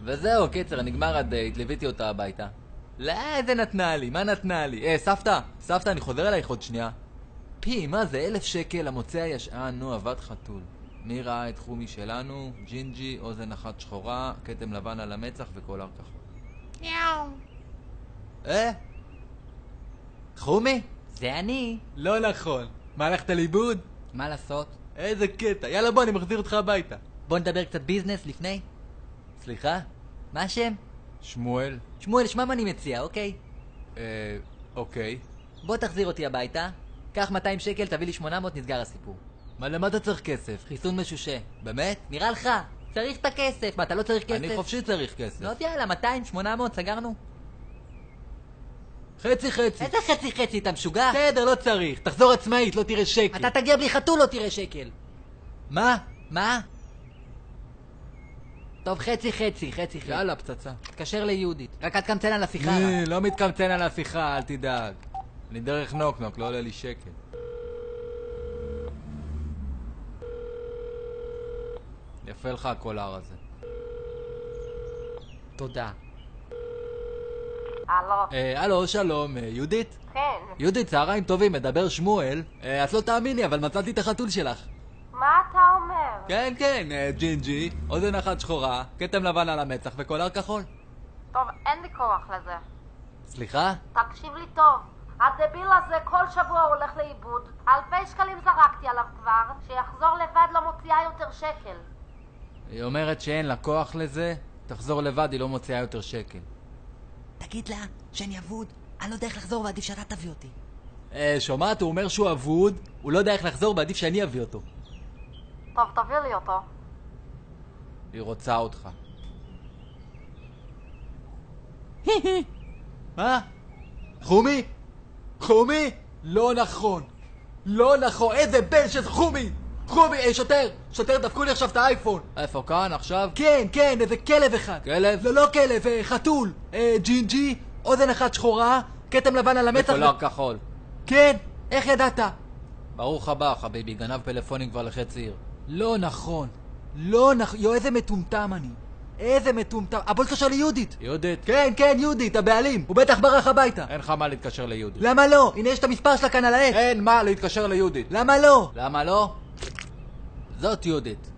וזהו, קיצר, נגמר הדייט, ליוויתי אותה הביתה. לא, איזה נתנה לי, מה נתנה לי? סבתא, אני חוזר אלייך עוד שנייה. פי, מה זה, 1,000 שקל, המוצא הישן, נו, עבד חתול. מי ראה את חומי שלנו? ג'ינג'י, אוזן אחת שחורה, כתם לבן על המצח וקולר כחול. חומי? זה אני. לא נכון. מה, הלכת לאיבוד? מה לעשות? איזה קטע. יאללה בוא, אני מחזיר אותך הביתה. בוא נדבר קצת ביזנס לפני. סליחה? מה השם? שמואל. שמואל, שמם אני מציע, אוקיי? אוקיי. בוא תחזיר אותי הביתה, קח 200 שקל, תביא לי 800, נסגר הסיפור. מה, למה אתה צריך כסף? חיסון משושה. באמת? נראה לך, צריך את הכסף, מה, אתה לא צריך כסף? אני חופשי צריך כסף. לא, יאללה, 200, 800, סגרנו. חצי. איזה חצי, אתה משוגע? בסדר, לא צריך. תחזור עצמאית, לא תראה שקל. אתה תגיע בלי חתול, לא תראה שקל. מה? טוב, חצי. יאללה, פצצה. תקשר ליהודית. רק את קמצן על השיחה. לא מתקמצן על השיחה, אל תדאג. אני דרך נוק, לא עולה לי שקל. יפה לך הקולר הזה. תודה. הלו, שלום, יהודית? כן. יהודית, צהריים טובים, מדבר שמואל. את לא תאמיני, אבל מצאתי את החתול שלך. מה אתה אומר? כן, ג'ינג'י, אוזן אחת שחורה, כתם לבן על המצח וקולר כחול. טוב, אין לי כוח לזה. סליחה? תקשיב לי טוב. הדביל הזה כל שבוע הולך לאיבוד. 2,000 שקלים זרקתי עליו כבר. שיחזור לבד לא מוציאה יותר שקל. היא אומרת שאין לה כוח לזה, תחזור לבד, היא לא מוציאה יותר שקל. תגיד לה שאני אבוד, אני לא יודע איך לחזור ועדיף שאתה תביא אותי. שומעת? הוא אומר שהוא אבוד, הוא לא יודע איך לחזור ועדיף שאני אביא אותו. טוב, תביא לי אותו. היא רוצה אותך. מה? חומי? לא נכון, איזה בן של חומי, שוטר, דפקו לי עכשיו את האייפון. איפה, כאן, עכשיו? כן, איזה כלב אחד. כלב? לא כלב, חתול. ג'ינג'י, אוזן אחת שחורה, כתם לבן על המצח וקולר כחול. כן, איך ידעת? ברוך הבא, חביבי, גנב פלאפונים כבר לחצי עיר. לא נכון, יו, איזה מטומטם אני. בוא תתקשר ליהודית. יהודית? כן, יהודית, הבעלים. הוא בטח ברח הביתה. אין לך מה להתקשר ליהודית. למה לא? הנה יש את המספר שלה כאן על העץ. אין מה להתקשר ליהודית. למה לא? זאת יהודית.